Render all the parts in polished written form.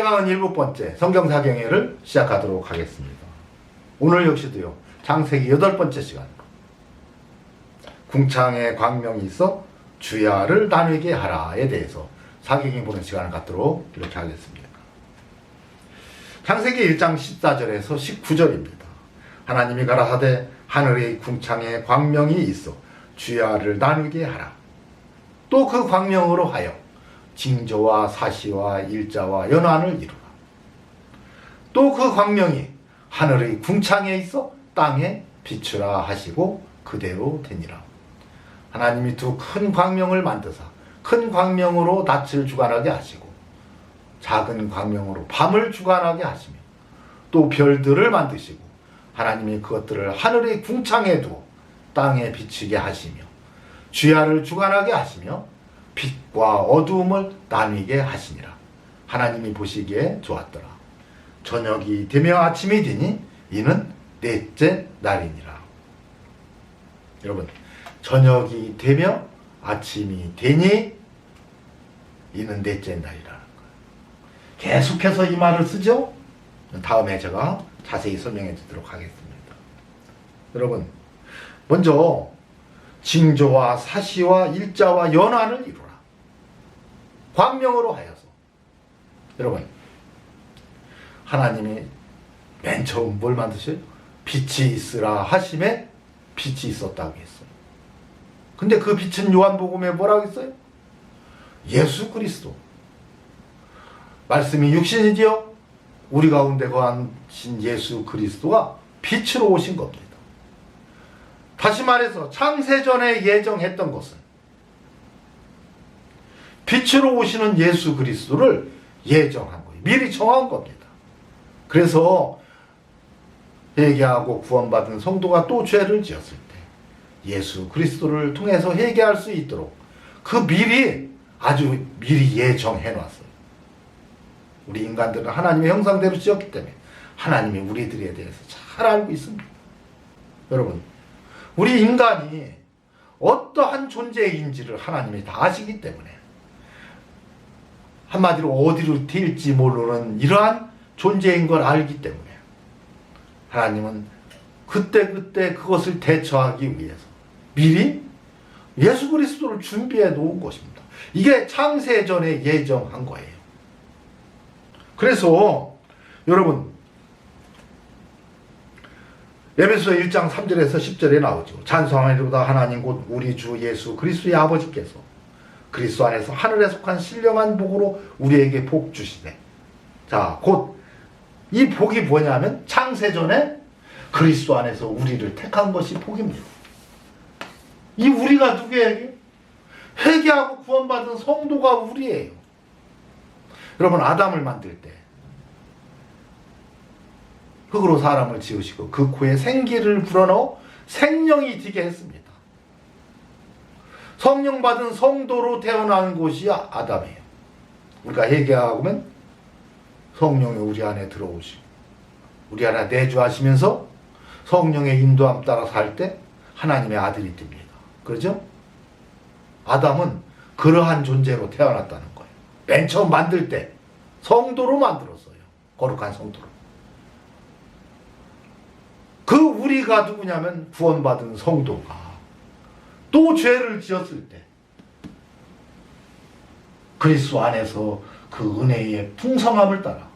497번째 성경사경회를 시작하도록 하겠습니다. 오늘 역시도요, 창세기 8번째 시간. 궁창에 광명이 있어 주야를 나누게 하라에 대해서 사경에 보는 시간을 갖도록 이렇게 하겠습니다. 창세기 1장 14절에서 19절입니다. 하나님이 가라사대 하늘의 궁창에 광명이 있어 주야를 나누게 하라. 또 그 광명으로 하여 징조와 사시와 일자와 연환을 이루라. 또 그 광명이 하늘의 궁창에 있어 땅에 비추라 하시고 그대로 되니라. 하나님이 두 큰 광명을 만드사 큰 광명으로 낯을 주관하게 하시고 작은 광명으로 밤을 주관하게 하시며 또 별들을 만드시고 하나님이 그것들을 하늘의 궁창에 두어 땅에 비추게 하시며 주야를 주관하게 하시며 빛과 어두움을 나뉘게 하시니라. 하나님이 보시기에 좋았더라. 저녁이 되며 아침이 되니 이는 넷째 날이니라. 여러분, 저녁이 되며 아침이 되니 이는 넷째 날이라는 거예요. 계속해서 이 말을 쓰죠. 다음에 제가 자세히 설명해 드리도록 하겠습니다. 여러분, 먼저 징조와 사시와 일자와 연환을 이루라. 광명으로 하여서. 여러분, 하나님이 맨 처음 뭘 만드셔요? 빛이 있으라 하심에 빛이 있었다고 했어요. 근데 그 빛은 요한복음에 뭐라고 했어요? 예수 그리스도. 말씀이 육신이지요? 우리 가운데 거하신 예수 그리스도가 빛으로 오신 겁니다. 다시 말해서 창세전에 예정했던 것은 빛으로 오시는 예수 그리스도를 예정한 거예요. 미리 정한 겁니다. 그래서 회개하고 구원받은 성도가 또 죄를 지었을 때 예수 그리스도를 통해서 회개할 수 있도록 아주 미리 예정해 놨어요. 우리 인간들은 하나님의 형상대로 지었기 때문에 하나님이 우리들에 대해서 잘 알고 있습니다. 여러분, 우리 인간이 어떠한 존재인지를 하나님이 다 아시기 때문에 한마디로 어디로 튈지 모르는 이러한 존재인 걸 알기 때문에 하나님은 그때 그것을 대처하기 위해서 미리 예수 그리스도를 준비해 놓은 것입니다. 이게 창세전에 예정한 거예요. 그래서 여러분, 에베소 1장 3절에서 10절에 나오죠. 찬송하리로다 하나님 곧 우리 주 예수 그리스도의 아버지께서 그리스도 안에서 하늘에 속한 신령한 복으로 우리에게 복 주시되. 자, 곧 이 복이 뭐냐면 창세전에 그리스도 안에서 우리를 택한 것이 복입니다. 이 우리가 누구에게? 회개하고 구원받은 성도가 우리예요. 여러분, 아담을 만들 때 흙으로 사람을 지으시고 그 코에 생기를 불어넣어 생명이 되게 했습니다. 성령 받은 성도로 태어난 곳이 아담이에요. 우리가 회개하면 성령이 우리 안에 들어오시고 우리 안에 내주하시면서 성령의 인도함 따라 살 때 하나님의 아들이 됩니다. 그렇죠? 아담은 그러한 존재로 태어났다는 거예요. 맨 처음 만들 때 성도로 만들었어요. 거룩한 성도로. 그 우리가 누구냐면 구원받은 성도가 또 죄를 지었을 때 그리스도 안에서 그 은혜의 풍성함을 따라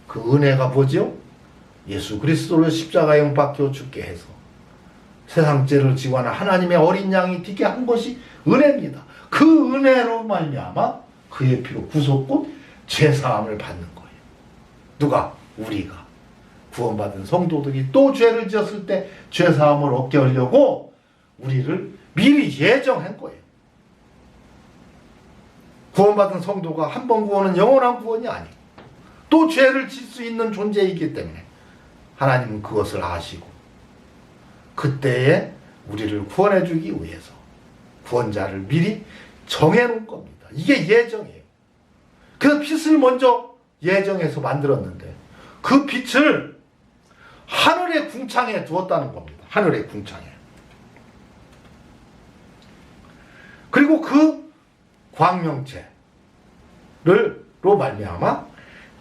그 은혜가 뭐죠? 예수 그리스도를 십자가에 못 박혀 죽게 해서 세상 죄를 지고 하는 하나님의 어린 양이 되게 한 것이 은혜입니다. 그 은혜로 말미암아 그의 피로 구속 곧 죄사함을 받는 거예요. 누가? 우리가. 구원받은 성도들이 또 죄를 지었을 때 죄사함을 얻게 하려고 우리를 미리 예정한 거예요. 구원받은 성도가 한 번 구원은 영원한 구원이 아니고 또 죄를 질 수 있는 존재이기 때문에 하나님은 그것을 아시고 그때에 우리를 구원해 주기 위해서 구원자를 미리 정해 놓은 겁니다. 이게 예정이에요. 그래서 빛을 먼저 예정해서 만들었는데 그 빛을 하늘의 궁창에 두었다는 겁니다. 하늘의 궁창에. 그리고 그 광명체로 말미암아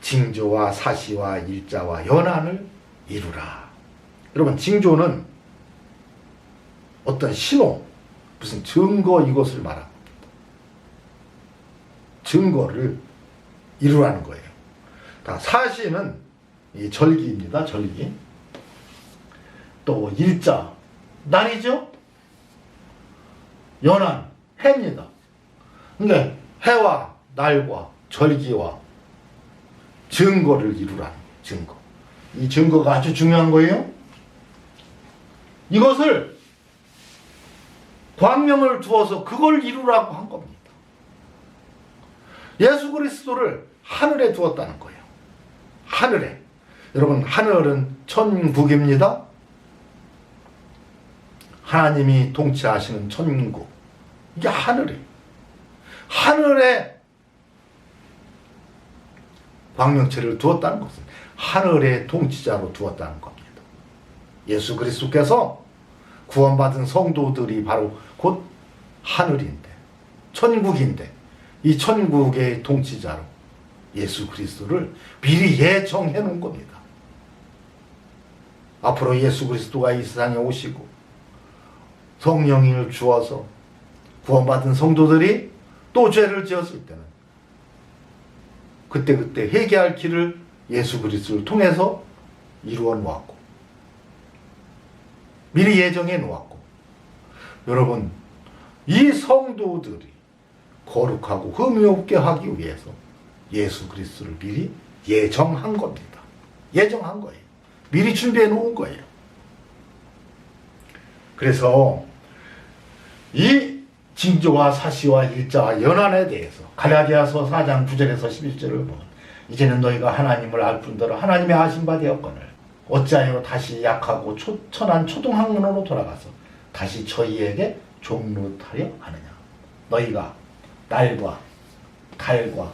징조와 사시와 일자와 연한을 이루라. 여러분, 징조는 어떤 신호, 무슨 증거, 이것을 말합니다. 증거를 이루라는 거예요. 사시는 이 절기입니다. 절기. 또 일자, 날이죠. 연한, 해입니다. 그러니까 해와 날과 절기와 증거를 이루라는 증거. 이 증거가 아주 중요한 거예요. 이것을 광명을 두어서 그걸 이루라고 한 겁니다. 예수 그리스도를 하늘에 두었다는 거예요. 하늘에. 여러분, 하늘은 천국입니다. 하나님이 통치하시는 천국. 이게 하늘이에요. 하늘에 광명체를 두었다는 것은 하늘의 통치자로 두었다는 겁니다. 예수 그리스도께서 구원받은 성도들이 바로 곧 하늘인데, 천국인데, 이 천국의 통치자로 예수 그리스도를 미리 예정해 놓은 겁니다. 앞으로 예수 그리스도가 이 세상에 오시고 성령을 주어서 구원받은 성도들이 또 죄를 지었을 때는 그때 회개할 길을 예수 그리스도를 통해서 이루어 놓았고 미리 예정해 놓았고, 여러분, 이 성도들이 거룩하고 흠이 없게 하기 위해서 예수 그리스도를 미리 예정한 겁니다. 예정한 거예요. 미리 준비해 놓은 거예요. 그래서 이 징조와 사시와 일자와 연한에 대해서 갈라디아서 4장 9절에서 11절을 보면, 이제는 너희가 하나님을 알 뿐더러 하나님의 아신 바 되었거늘 어찌하여 다시 약하고 천한 초등학문으로 돌아가서 다시 저희에게 종노하려 하느냐. 너희가 날과 달과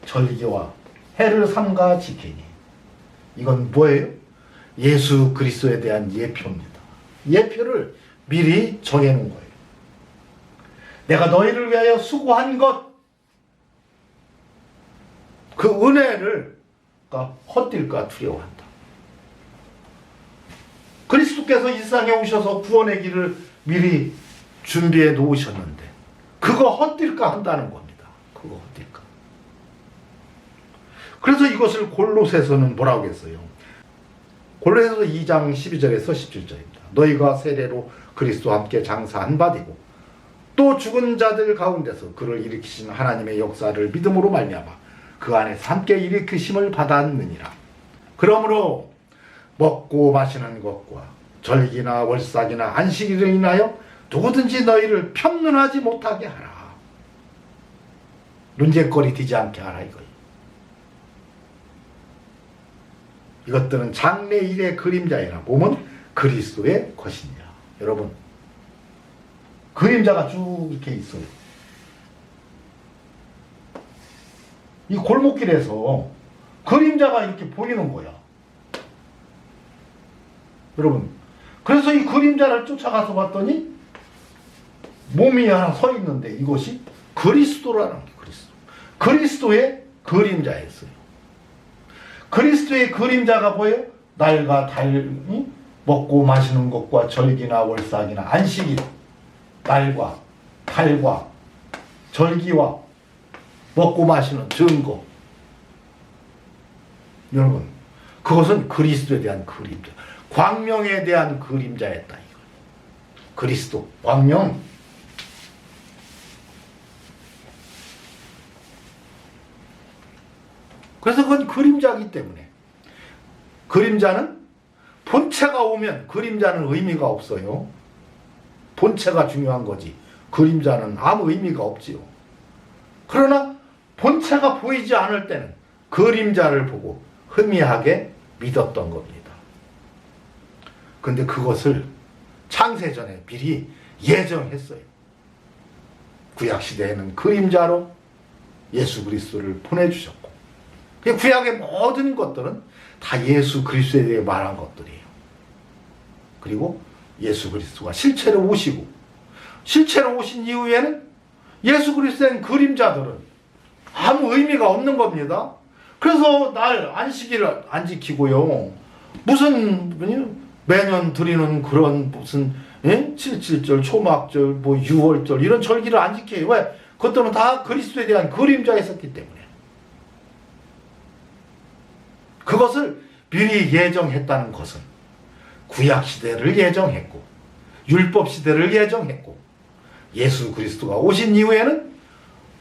절기와 해를 삼가 지키니. 이건 뭐예요? 예수 그리스도에 대한 예표입니다. 예표를 미리 정해놓은 거예요. 내가 너희를 위하여 수고한 것, 그 은혜를 헛될까 두려워한다. 그리스도께서 이 세상에 오셔서 구원의 길을 미리 준비해 놓으셨는데 그거 헛될까 한다는 겁니다. 그거 헛될까. 그래서 이것을 골로새서는 뭐라고 했어요? 골로새서 2장 12절에서 17절입니다. 너희가 세례로 그리스도와 함께 장사한 바 되고 또 죽은 자들 가운데서 그를 일으키신 하나님의 역사를 믿음으로 말미암아 그 안에서 함께 일으키심을 받았느니라. 그러므로 먹고 마시는 것과 절기나 월삭이나 안식일을 인하여 누구든지 너희를 편론하지 못하게 하라. 논쟁거리 되지 않게 하라 이거예요. 이것들은 장래일의 그림자이나 몸은 그리스도의 것이니라. 여러분, 그림자가 쭉 이렇게 있어요. 이 골목길에서 그림자가 이렇게 보이는 거야. 여러분, 그래서 이 그림자를 쫓아가서 봤더니 몸이 하나 서 있는데 이것이 그리스도라는 게 그리스도. 그리스도의 그림자였어요. 그리스도의 그림자가 뭐예요? 날과 달이 먹고 마시는 것과 절기나 월삭이나 안식일, 날과 달과 절기와 먹고 마시는 증거. 여러분, 그것은 그리스도에 대한 그림자, 광명에 대한 그림자였다. 그리스도, 광명. 그래서 그건 그림자이기 때문에, 그림자는 본체가 오면 그림자는 의미가 없어요. 본체가 중요한 거지 그림자는 아무 의미가 없지요. 그러나 본체가 보이지 않을 때는 그림자를 보고 희미하게 믿었던 겁니다. 근데 그것을 창세전에 미리 예정했어요. 구약시대에는 그림자로 예수 그리스도를 보내주셨고, 구약의 모든 것들은 다 예수 그리스도에 대해 말한 것들이에요. 그리고 예수 그리스도가 실체로 오시고, 실체로 오신 이후에는 예수 그리스도의 그림자들은 아무 의미가 없는 겁니다. 그래서 날 안식일을 안 지키고요. 무슨 매년 드리는 그런 무슨 77절, 초막절, 뭐 6월절 이런 절기를 안 지켜요. 왜? 그것들은 다 그리스도에 대한 그림자가 있었기 때문에. 그것을 미리 예정했다는 것은 구약 시대를 예정했고 율법 시대를 예정했고 예수 그리스도가 오신 이후에는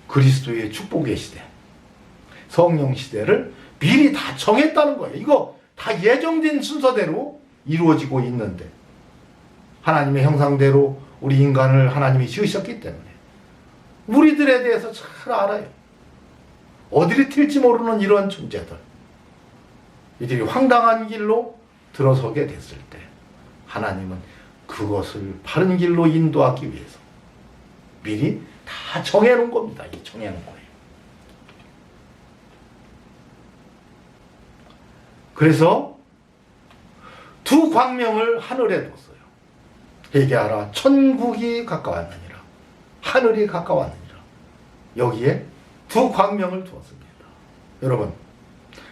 그리스도의 축복의 시대, 성령 시대를 미리 다 정했다는 거예요. 이거 다 예정된 순서대로 이루어지고 있는데 하나님의 형상대로 우리 인간을 하나님이 지으셨기 때문에 우리들에 대해서 잘 알아요. 어디를 튈지 모르는 이런 존재들, 이들이 황당한 길로 들어서게 됐을 때 하나님은 그것을 바른 길로 인도하기 위해서 미리 다 정해놓은 겁니다. 이 정해놓은 거예요. 그래서 두 광명을 하늘에 뒀어요. 회개하라, 천국이 가까웠느니라, 하늘이 가까웠느니라. 여기에 두 광명을 두었습니다. 여러분,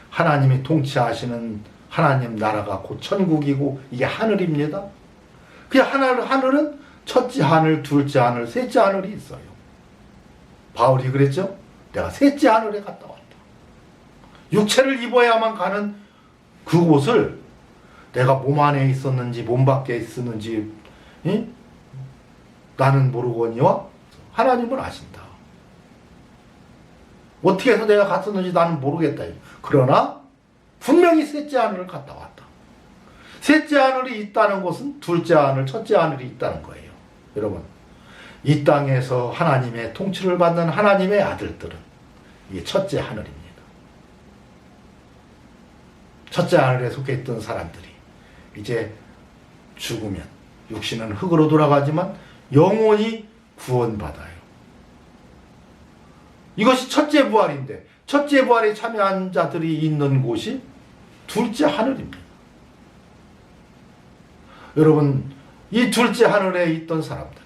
하나님이 통치하시는 하나님 나라가 곧 천국이고 이게 하늘입니다. 그 하늘은 첫째 하늘, 둘째 하늘, 셋째 하늘이 있어요. 바울이 그랬죠? 내가 셋째 하늘에 갔다 왔다. 육체를 입어야만 가는 그곳을 내가 몸 안에 있었는지 몸 밖에 있었는지 나는 모르거니와 하나님은 아신다. 어떻게 해서 내가 갔었는지 나는 모르겠다. 그러나 분명히 셋째 하늘을 갔다 왔다. 셋째 하늘이 있다는 것은 둘째 하늘, 첫째 하늘이 있다는 거예요. 여러분, 이 땅에서 하나님의 통치를 받는 하나님의 아들들은 이게 첫째 하늘입니다. 첫째 하늘에 속해 있던 사람들이 이제 죽으면 육신은 흙으로 돌아가지만 영원히 구원받아요. 이것이 첫째 부활인데 첫째 부활에 참여한 자들이 있는 곳이 둘째 하늘입니다. 여러분, 이 둘째 하늘에 있던 사람들이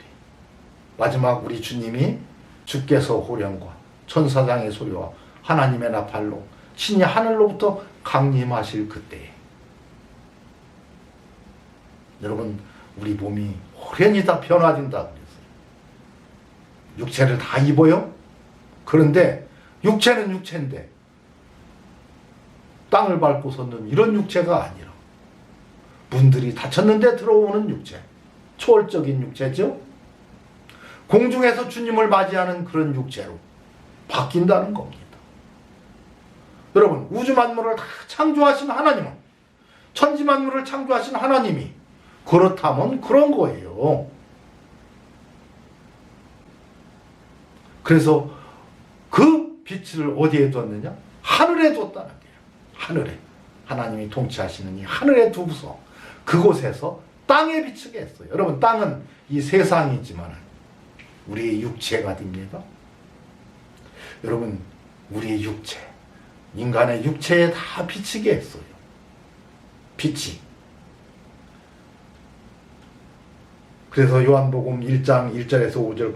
마지막 우리 주님이 주께서 호령과 천사장의 소리와 하나님의 나팔로 신이 하늘로부터 강림하실 그때에 여러분, 우리 몸이 호련히 다 변화된다고 그랬어요. 육체를 다 입어요. 그런데 육체는 육체인데 땅을 밟고 섰는 이런 육체가 아니라 문들이 닫혔는데 들어오는 육체, 초월적인 육체죠. 공중에서 주님을 맞이하는 그런 육체로 바뀐다는 겁니다. 여러분, 우주 만물을 다 창조하신 하나님은, 천지 만물을 창조하신 하나님이 그렇다면 그런 거예요. 그래서 그 빛을 어디에 뒀느냐? 하늘에 뒀다는 거예요. 하늘에. 하나님이 통치하시는 이 하늘에 두고서 그곳에서 땅에 비추게 했어요. 여러분, 땅은 이 세상이지만 우리의 육체가 됩니다. 여러분, 우리의 육체, 인간의 육체에 다 비치게 했어요. 빛이. 그래서 요한복음 1장 1절에서 5절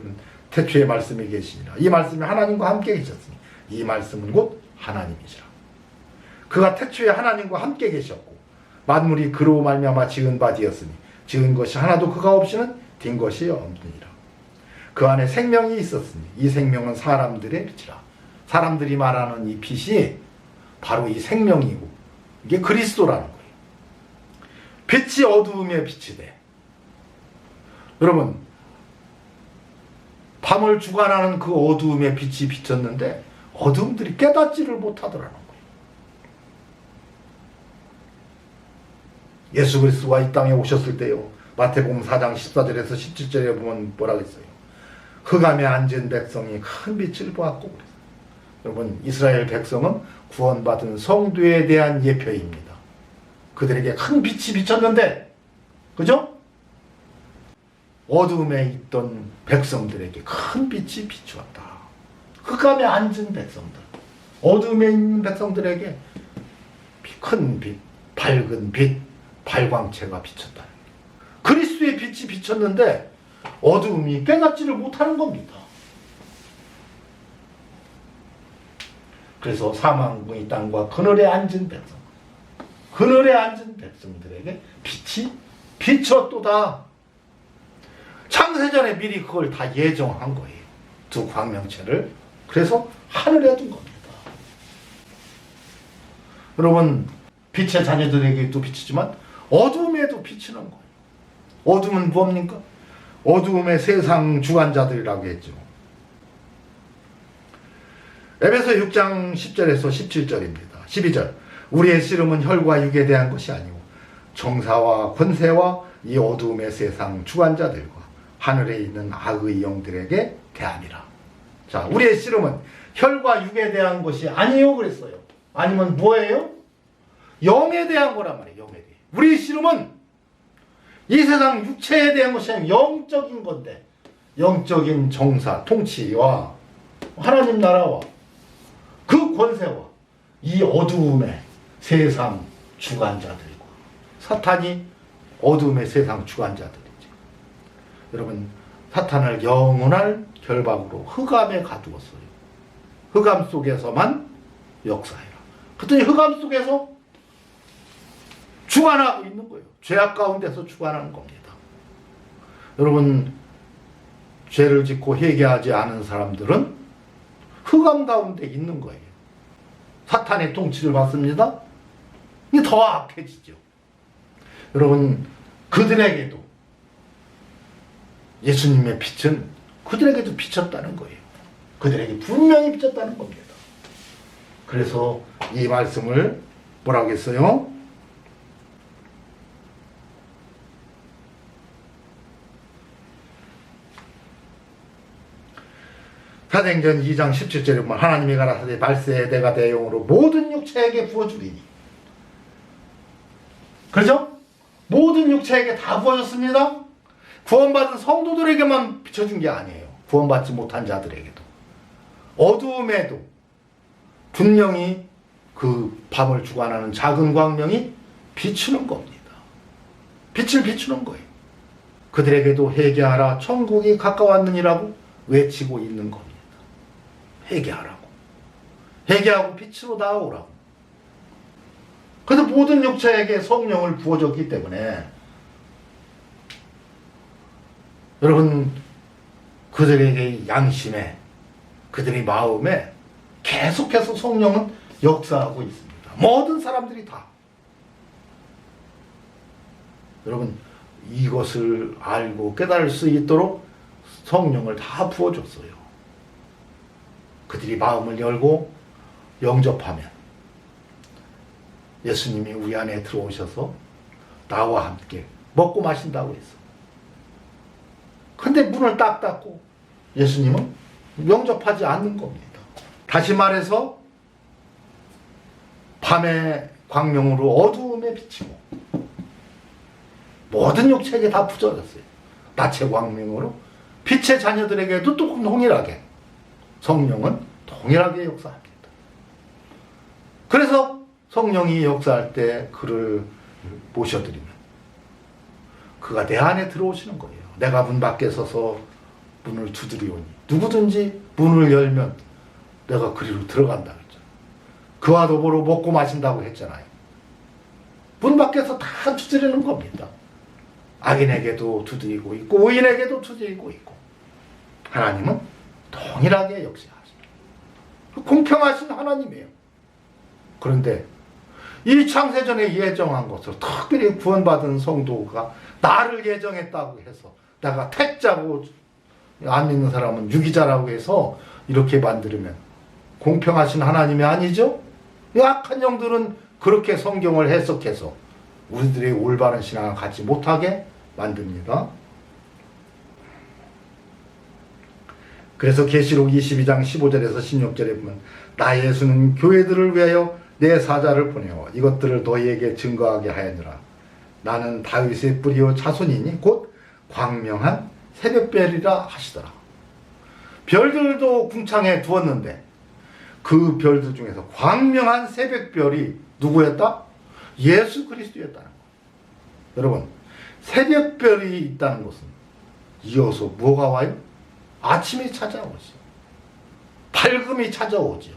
태초에 말씀이 계시니라. 이 말씀이 하나님과 함께 계셨으니 이 말씀은 곧 하나님이시라. 그가 태초에 하나님과 함께 계셨고 만물이 그로 말미암아 지은 바 되었으니 지은 것이 하나도 그가 없이는 된 것이 없느니라. 그 안에 생명이 있었으니 이 생명은 사람들의 빛이라. 사람들이 말하는 이 빛이 바로 이 생명이고 이게 그리스도라는 거예요. 빛이 어두움에 빛이 돼. 여러분, 밤을 주관하는 그 어두움에 빛이 비쳤는데 어둠들이 깨닫지를 못하더라는 거예요. 예수 그리스도가 이 땅에 오셨을 때요, 마태복음 4장 14절에서 17절에 보면 뭐라고 했어요? 흑암에 앉은 백성이 큰 빛을 보았고 그랬어요. 여러분, 이스라엘 백성은 구원받은 성도에 대한 예표입니다. 그들에게 큰 빛이 비쳤는데, 그죠? 어둠에 있던 백성들에게 큰 빛이 비추었다. 흑암에 앉은 백성들, 어둠에 있는 백성들에게 큰 빛, 밝은 빛, 발광체가 비쳤다. 그리스도의 빛이 비쳤는데 어둠이 깨닫지를 못하는 겁니다. 그래서 사망의 땅과 그늘에 앉은 백성, 그늘에 앉은 백성들에게 빛이 비쳤도다. 창세전에 미리 그걸 다 예정한 거예요. 두 광명체를. 그래서 하늘에 둔 겁니다. 여러분, 빛의 자녀들에게도 비치지만 어둠에도 비치는 거예요. 어둠은 뭡니까? 어둠의 세상 주관자들이라고 했죠. 에베소 6장 10절에서 17절입니다. 12절. 우리의 씨름은 혈과 육에 대한 것이 아니오 정사와 권세와 이 어두움의 세상 주관자들과 하늘에 있는 악의 영들에게 대함이라. 자, 우리의 씨름은 혈과 육에 대한 것이 아니요 그랬어요. 아니면 뭐예요? 영에 대한 거란 말이에요. 영에 대해. 우리의 씨름은 이 세상 육체에 대한 것이 아니라 영적인 건데, 영적인 정사, 통치와 하나님 나라와 그 권세와 이 어두움의 세상 주관자들과, 사탄이 어두움의 세상 주관자들이죠. 여러분, 사탄을 영원할 결박으로 흑암에 가두었어요. 흑암 속에서만 역사해라. 그랬더니 흑암 속에서 주관하고 있는 거예요. 죄악 가운데서 주관하는 겁니다. 여러분, 죄를 짓고 회개하지 않은 사람들은 흑암 가운데 있는 거예요. 사탄의 통치를 받습니다. 이게 더 악해지죠. 여러분, 그들에게도 예수님의 빛은 그들에게도 비쳤다는 거예요. 그들에게 분명히 비쳤다는 겁니다. 그래서 이 말씀을 뭐라고 했어요? 사도행전 2장 17절에 보면 하나님이 가라사대 발세에 내가 내 영으로 모든 육체에게 부어주리니. 그렇죠? 모든 육체에게 다 부어졌습니다. 구원받은 성도들에게만 비춰준 게 아니에요. 구원받지 못한 자들에게도. 어두움에도 분명히 그 밤을 주관하는 작은 광명이 비추는 겁니다. 빛을 비추는 거예요. 그들에게도 회개하라 천국이 가까웠느니라고 외치고 있는 겁니다. 회개하라고. 회개하고 빛으로 나아오라고. 그래서 모든 육체에게 성령을 부어줬기 때문에 여러분, 그들에게 양심에, 그들의 마음에 계속해서 성령은 역사하고 있습니다. 모든 사람들이 다. 여러분, 이것을 알고 깨달을 수 있도록 성령을 다 부어줬어요. 그들이 마음을 열고 영접하면 예수님이 우리 안에 들어오셔서 나와 함께 먹고 마신다고 했어. 근데 문을 딱 닫고 예수님은 영접하지 않는 겁니다. 다시 말해서 밤의 광명으로 어두움에 비치고 모든 육체에게 다 부져졌어요. 낮의 광명으로 빛의 자녀들에게도 또 동일하게 성령은 동일하게 역사합니다. 그래서 성령이 역사할 때 그를 모셔드리면 그가 내 안에 들어오시는 거예요. 내가 문 밖에 서서 문을 두드리오니 누구든지 문을 열면 내가 그리로 들어간다 그랬죠. 그와 더불어 먹고 마신다고 했잖아요. 문 밖에서 다 두드리는 겁니다. 악인에게도 두드리고 있고 의인에게도 두드리고 있고 하나님은 동일하게 역사하십니다. 공평하신 하나님이에요. 그런데 이 창세전에 예정한 것을 특별히 구원받은 성도가 나를 예정했다고 해서 내가 택자고 안 믿는 사람은 유기자라고 해서 이렇게 만들면 공평하신 하나님이 아니죠? 악한 영들은 그렇게 성경을 해석해서 우리들의 올바른 신앙을 갖지 못하게 만듭니다. 그래서 계시록 22장 15절에서 16절에 보면 나 예수는 교회들을 위하여 내 사자를 보내어 이것들을 너희에게 증거하게 하였느라. 나는 다윗의 뿌리요 자손이니 곧 광명한 새벽별이라 하시더라. 별들도 궁창에 두었는데 그 별들 중에서 광명한 새벽별이 누구였다? 예수 그리스도였다는 거예요. 여러분, 새벽별이 있다는 것은 이어서 뭐가 와요? 아침이 찾아오죠. 밝음이 찾아오죠.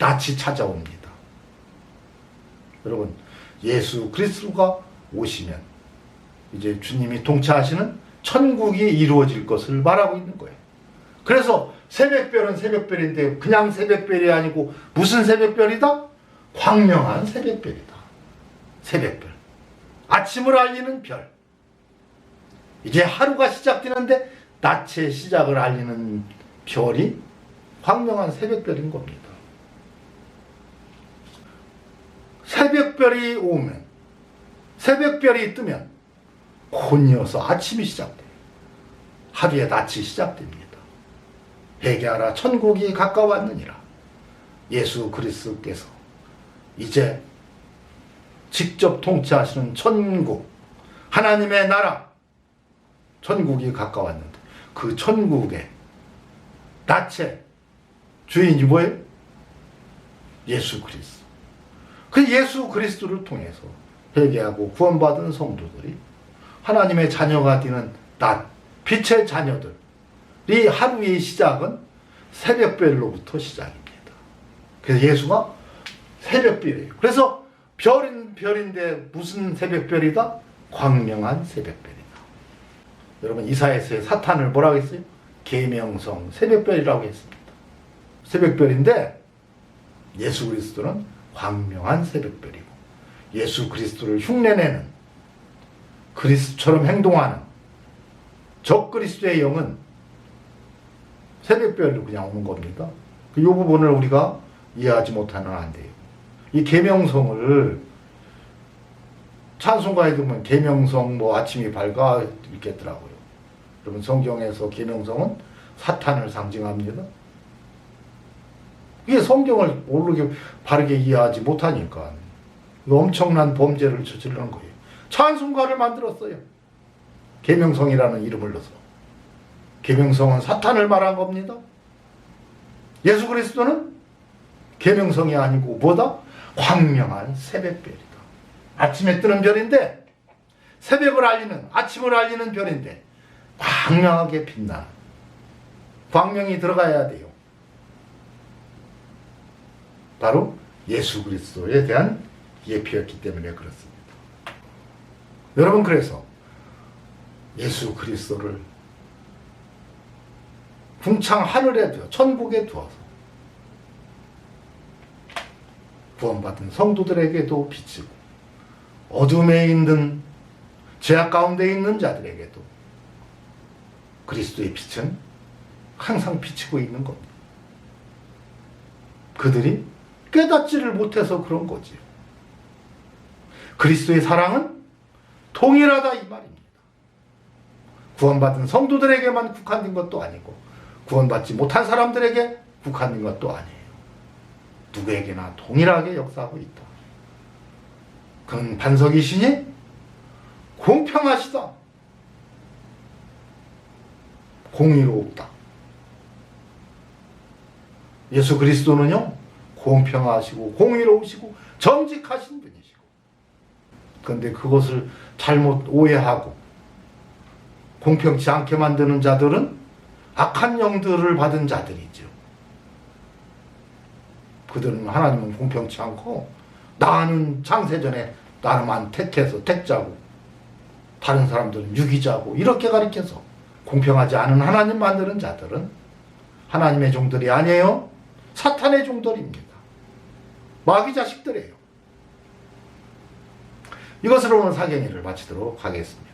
낯이 찾아옵니다. 여러분, 예수 그리스도가 오시면 이제 주님이 통치하시는 천국이 이루어질 것을 말하고 있는 거예요. 그래서 새벽별은 새벽별인데 그냥 새벽별이 아니고 무슨 새벽별이다? 광명한 새벽별이다. 새벽별. 아침을 알리는 별. 이제 하루가 시작되는데 낮의 시작을 알리는 별이 광명한 새벽별인 겁니다. 새벽별이 오면, 새벽별이 뜨면 곧이어서 아침이 시작돼요. 하루의 낮이 시작됩니다. 회개하라, 천국이 가까웠느니라. 예수 그리스도께서 이제 직접 통치하시는 천국, 하나님의 나라, 천국이 가까웠는데 그 천국의 낯의 주인이 뭐예요? 예수 그리스도. 그 예수 그리스도를 통해서 회개하고 구원받은 성도들이 하나님의 자녀가 되는 낯, 빛의 자녀들이 하루의 시작은 새벽별로부터 시작입니다. 그래서 예수가 새벽별이에요. 그래서 별은 별인데 무슨 새벽별이다? 광명한 새벽별이다. 여러분, 이사야서의 사탄을 뭐라고 했어요? 계명성 새벽별이라고 했습니다. 새벽별인데 예수 그리스도는 광명한 새벽별이고, 예수 그리스도를 흉내내는, 그리스도처럼 행동하는 적 그리스도의 영은 새벽별로 그냥 오는 겁니다. 이 부분을 우리가 이해하지 못하면 안 돼요. 이 계명성을 찬송가에 보면 계명성 뭐 아침이 밝아 이렇게 했더라고요. 여러분, 성경에서 계명성은 사탄을 상징합니다. 이게 성경을 모르게 바르게 이해하지 못하니까 엄청난 범죄를 저지르는 거예요. 찬송가를 만들었어요. 계명성이라는 이름을 넣어서. 계명성은 사탄을 말한 겁니다. 예수 그리스도는 계명성이 아니고 뭐다? 광명한 새벽별이다. 아침에 뜨는 별인데, 새벽을 알리는, 아침을 알리는 별인데 광명하게 빛나는, 광명이 들어가야 돼요. 바로 예수 그리스도에 대한 예표였기 때문에 그렇습니다. 여러분, 그래서 예수 그리스도를 궁창 하늘에 두어, 천국에 두어서 구원받은 성도들에게도 비치고, 어둠에 있는, 죄악 가운데 있는 자들에게도 그리스도의 빛은 항상 비치고 있는 겁니다. 그들이 깨닫지를 못해서 그런 거지요. 그리스도의 사랑은 동일하다 이 말입니다. 구원받은 성도들에게만 국한된 것도 아니고 구원받지 못한 사람들에게 국한된 것도 아니에요. 누구에게나 동일하게 역사하고 있다. 그는 반석이시니 공평하시다. 공의롭다. 예수 그리스도는요, 공평하시고 공의로우시고 정직하신 분이시고, 그런데 그것을 잘못 오해하고 공평치 않게 만드는 자들은 악한 영들을 받은 자들이죠. 그들은 하나님은 공평치 않고, 나는 창세전에 나만 택해서 택자고 다른 사람들은 유기자고 이렇게 가르쳐서 공평하지 않은 하나님 만드는 자들은 하나님의 종들이 아니에요. 사탄의 종들입니다. 마귀 자식들이에요. 이것으로 오늘 사경회를 마치도록 하겠습니다.